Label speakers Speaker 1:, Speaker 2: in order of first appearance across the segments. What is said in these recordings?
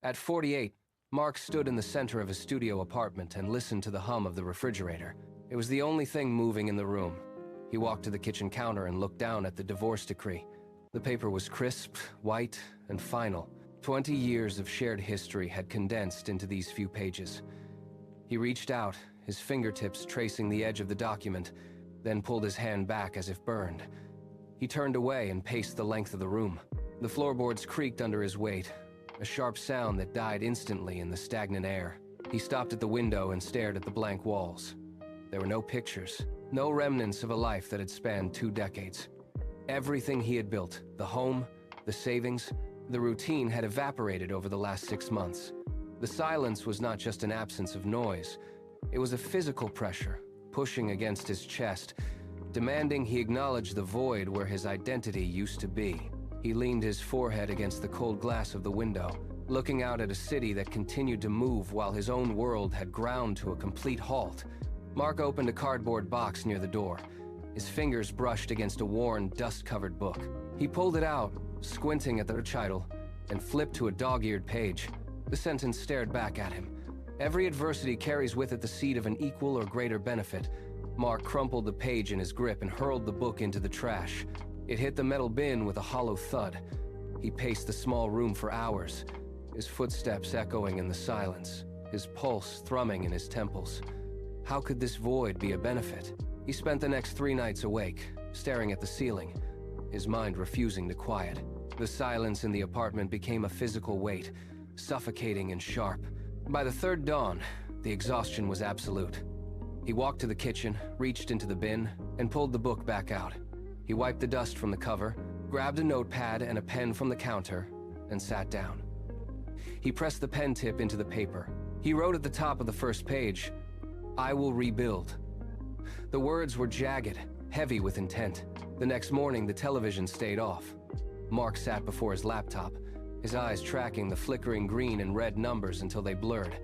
Speaker 1: At 48, Mark stood in the center of his studio apartment and listened to the hum of the refrigerator. It was the only thing moving in the room. He walked to the kitchen counter and looked down at the divorce decree. The paper was crisp, white, and final. 20 years of shared history had condensed into these few pages. He reached out, his fingertips tracing the edge of the document, then pulled his hand back as if burned. He turned away and paced the length of the room. The floorboards creaked under his weight, a sharp sound that died instantly in the stagnant air. He stopped at the window and stared at the blank walls. There were no pictures, no remnants of a life that had spanned 2 decades. Everything he had built, the home, the savings, the routine had evaporated over the last 6 months. The silence was not just an absence of noise. It was a physical pressure, pushing against his chest, demanding he acknowledge the void where his identity used to be. He leaned his forehead against the cold glass of the window, looking out at a city that continued to move while his own world had ground to a complete halt. Mark opened a cardboard box near the door. His fingers brushed against a worn, dust-covered book. He pulled it out, squinting at the recital, and flipped to a dog-eared page. The sentence stared back at him. Every adversity carries with it the seed of an equal or greater benefit. Mark crumpled the page in his grip and hurled the book into the trash. It hit the metal bin with a hollow thud. He paced the small room for hours, his footsteps echoing in the silence, his pulse thrumming in his temples. How could this void be a benefit? He spent the next 3 nights awake, staring at the ceiling, his mind refusing to quiet. The silence in the apartment became a physical weight, suffocating and sharp. By the 3rd dawn, the exhaustion was absolute. He walked to the kitchen, reached into the bin, and pulled the book back out. He wiped the dust from the cover, grabbed a notepad and a pen from the counter, and sat down. He pressed the pen tip into the paper. He wrote at the top of the first page, "I will rebuild." The words were jagged, heavy with intent. The next morning, the television stayed off. Mark sat before his laptop, his eyes tracking the flickering green and red numbers until they blurred.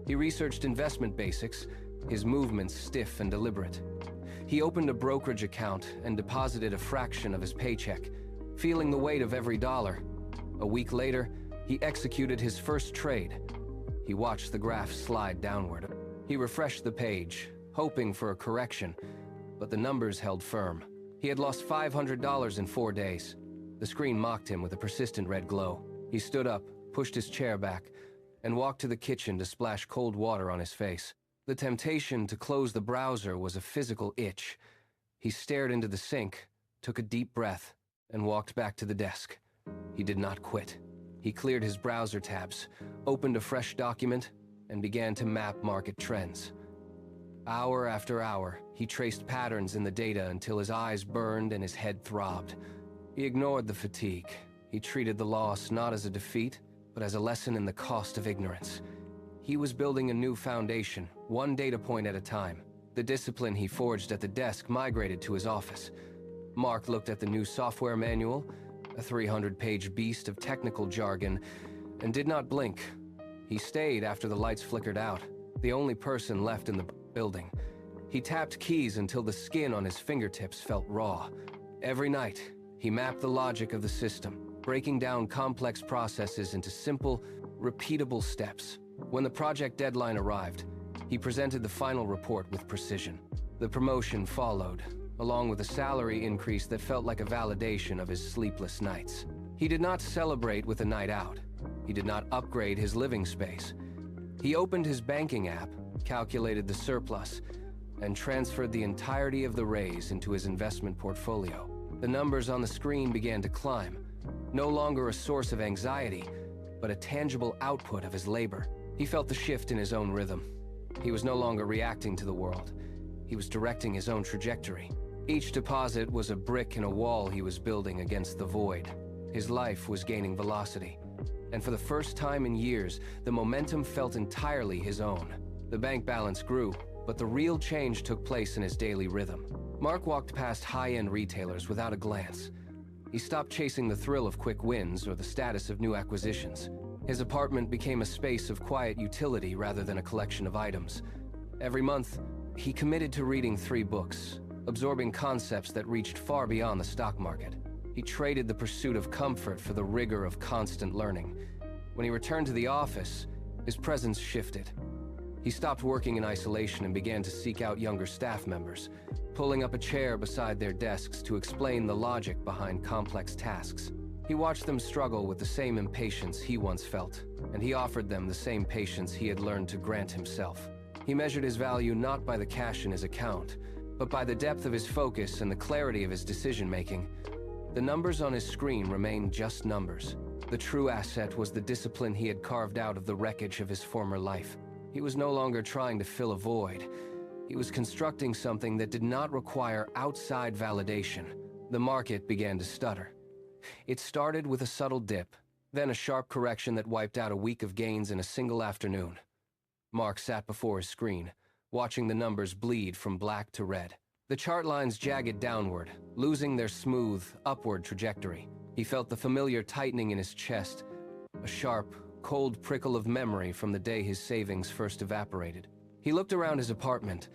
Speaker 1: He researched investment basics, his movements stiff and deliberate. He opened a brokerage account and deposited a fraction of his paycheck, feeling the weight of every dollar. A week later, he executed his first trade. He watched the graph slide downward. He refreshed the page, hoping for a correction, but the numbers held firm. He had lost $500 in 4 days. The screen mocked him with a persistent red glow. He stood up, pushed his chair back, and walked to the kitchen to splash cold water on his face. The temptation to close the browser was a physical itch. He stared into the sink, took a deep breath, and walked back to the desk. He did not quit. He cleared his browser tabs, opened a fresh document, and began to map market trends. Hour after hour, he traced patterns in the data until his eyes burned and his head throbbed. He ignored the fatigue. He treated the loss not as a defeat, but as a lesson in the cost of ignorance. He was building a new foundation, one data point at a time. The discipline he forged at the desk migrated to his office. Mark looked at the new software manual, a 300-page beast of technical jargon, and did not blink. He stayed after the lights flickered out, the only person left in the building. He tapped keys until the skin on his fingertips felt raw. Every night, he mapped the logic of the system, breaking down complex processes into simple, repeatable steps. When the project deadline arrived, he presented the final report with precision. The promotion followed, along with a salary increase that felt like a validation of his sleepless nights. He did not celebrate with a night out. He did not upgrade his living space. He opened his banking app, calculated the surplus, and transferred the entirety of the raise into his investment portfolio. The numbers on the screen began to climb, no longer a source of anxiety, but a tangible output of his labor. He felt the shift in his own rhythm. He was no longer reacting to the world. He was directing his own trajectory. Each deposit was a brick in a wall he was building against the void. His life was gaining velocity. And for the first time in years, the momentum felt entirely his own. The bank balance grew, but the real change took place in his daily rhythm. Mark walked past high-end retailers without a glance. He stopped chasing the thrill of quick wins or the status of new acquisitions. His apartment became a space of quiet utility rather than a collection of items. Every month, he committed to reading 3 books, absorbing concepts that reached far beyond the stock market. He traded the pursuit of comfort for the rigor of constant learning. When he returned to the office, his presence shifted. He stopped working in isolation and began to seek out younger staff members, pulling up a chair beside their desks to explain the logic behind complex tasks. He watched them struggle with the same impatience he once felt, and he offered them the same patience he had learned to grant himself. He measured his value not by the cash in his account, but by the depth of his focus and the clarity of his decision-making. The numbers on his screen remained just numbers. The true asset was the discipline he had carved out of the wreckage of his former life. He was no longer trying to fill a void. He was constructing something that did not require outside validation. The market began to stutter. It started with a subtle dip, then a sharp correction that wiped out a week of gains in a single afternoon. Mark sat before his screen, watching the numbers bleed from black to red. The chart lines jagged downward, losing their smooth, upward trajectory. He felt the familiar tightening in his chest, a sharp, cold prickle of memory from the day his savings first evaporated. He looked around his apartment.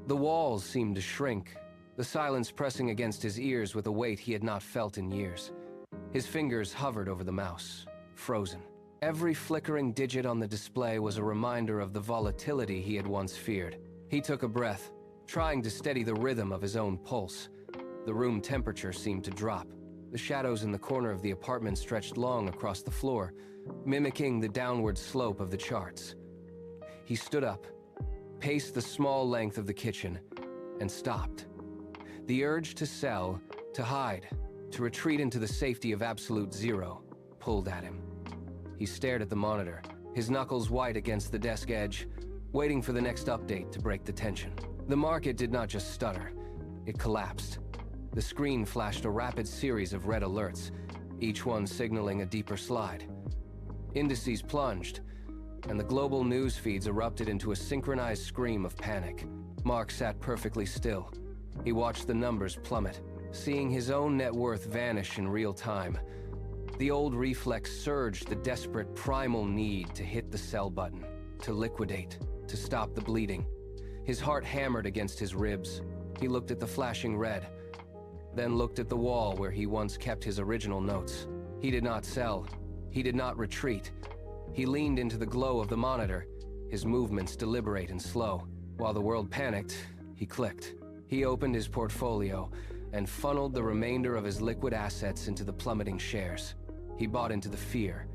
Speaker 1: The walls seemed to shrink, the silence pressing against his ears with a weight he had not felt in years. His fingers hovered over the mouse, frozen. Every flickering digit on the display was a reminder of the volatility he had once feared. He took a breath, trying to steady the rhythm of his own pulse. The room temperature seemed to drop. The shadows in the corner of the apartment stretched long across the floor, mimicking the downward slope of the charts. He stood up, paced the small length of the kitchen, and stopped. The urge to sell, to hide, to retreat into the safety of absolute zero, pulled at him. He stared at the monitor, his knuckles white against the desk edge, waiting for the next update to break the tension. The market did not just stutter, it collapsed. The screen flashed a rapid series of red alerts, each one signaling a deeper slide. Indices plunged, and the global news feeds erupted into a synchronized scream of panic. Mark sat perfectly still. He watched the numbers plummet, seeing his own net worth vanish in real time. The old reflex surged the desperate primal need to hit the sell button, to liquidate, to stop the bleeding. His heart hammered against his ribs. He looked at the flashing red, then looked at the wall where he once kept his original notes. He did not sell. He did not retreat. He leaned into the glow of the monitor, his movements deliberate and slow. While the world panicked, he clicked. He opened his portfolio and funneled the remainder of his liquid assets into the plummeting shares. He bought into the fear.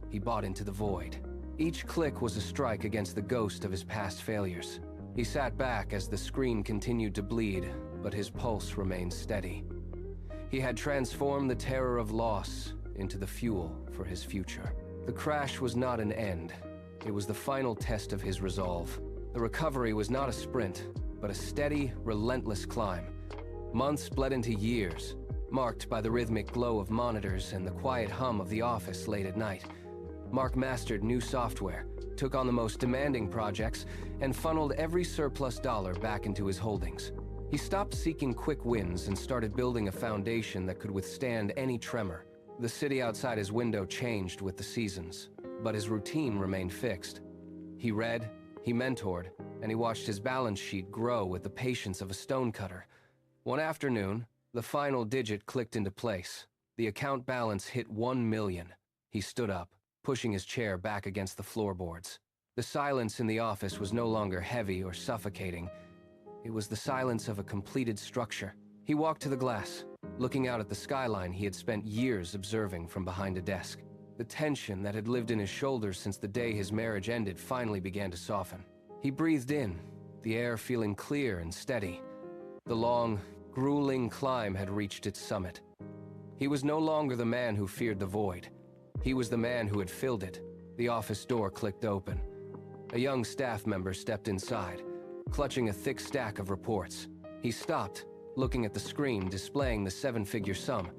Speaker 1: He bought into the void. Each click was a strike against the ghost of his past failures. He sat back as the screen continued to bleed, but his pulse remained steady. He had transformed the terror of loss into the fuel for his future. The crash was not an end. It was the final test of his resolve. The recovery was not a sprint, but a steady, relentless climb. Months bled into years, marked by the rhythmic glow of monitors and the quiet hum of the office late at night. Mark mastered new software, took on the most demanding projects, and funneled every surplus dollar back into his holdings. He stopped seeking quick wins and started building a foundation that could withstand any tremor. The city outside his window changed with the seasons, but his routine remained fixed. He read, he mentored, and he watched his balance sheet grow with the patience of a stonecutter. One afternoon, the final digit clicked into place. The account balance hit 1 million. He stood up, pushing his chair back against the floorboards. The silence in the office was no longer heavy or suffocating. It was the silence of a completed structure. He walked to the glass, looking out at the skyline he had spent years observing from behind a desk. The tension that had lived in his shoulders since the day his marriage ended finally began to soften. He breathed in, the air feeling clear and steady. The long, grueling climb had reached its summit. He was no longer the man who feared the void. He was the man who had filled it. The office door clicked open. A young staff member stepped inside, clutching a thick stack of reports. He stopped, looking at the screen displaying the 7-figure sum.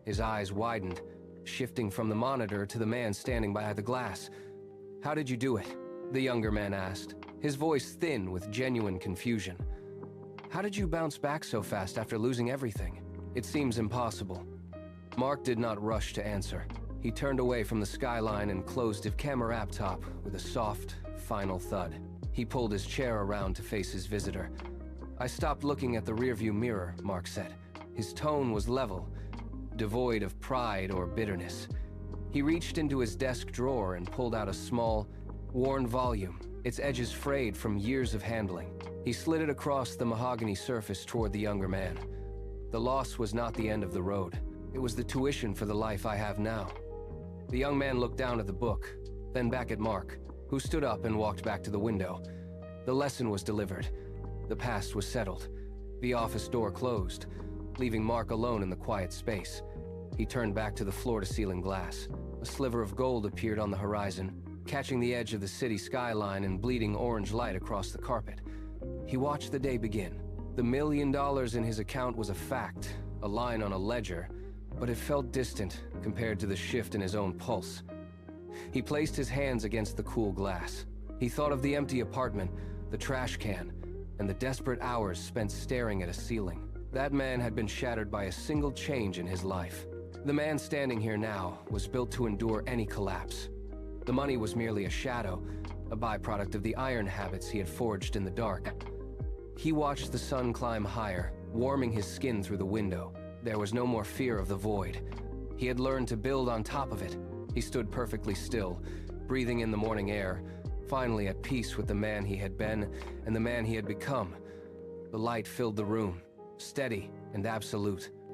Speaker 1: His eyes widened, shifting from the monitor to the man standing by the glass. "How did you do it?" the younger man asked, his voice thin with genuine confusion. "How did you bounce back so fast after losing everything? It seems impossible." Mark did not rush to answer. He turned away from the skyline and closed his camera laptop with a soft, final thud. He pulled his chair around to face his visitor. "I stopped looking at the rearview mirror," Mark said. His tone was level, devoid of pride or bitterness. He reached into his desk drawer and pulled out a small, worn volume, its edges frayed from years of handling. He slid it across the mahogany surface toward the younger man. The loss was not the end of the road. It was the tuition for the life I have now. The young man looked down at the book, then back at Mark, who stood up and walked back to the window. The lesson was delivered. The past was settled. The office door closed, leaving Mark alone in the quiet space. He turned back to the floor-to-ceiling glass. A sliver of gold appeared on the horizon, catching the edge of the city skyline and bleeding orange light across the carpet. He watched the day begin. The $1 million in his account was a fact, a line on a ledger, but it felt distant compared to the shift in his own pulse. He placed his hands against the cool glass. He thought of the empty apartment, the trash can, and the desperate hours spent staring at a ceiling. That man had been shattered by a single change in his life. The man standing here now was built to endure any collapse. The money was merely a shadow, a byproduct of the iron habits he had forged in the dark. He watched the sun climb higher, warming his skin through the window. There was no more fear of the void. He had learned to build on top of it. He stood perfectly still, breathing in the morning air, finally at peace with the man he had been and the man he had become. The light filled the room, steady and absolute.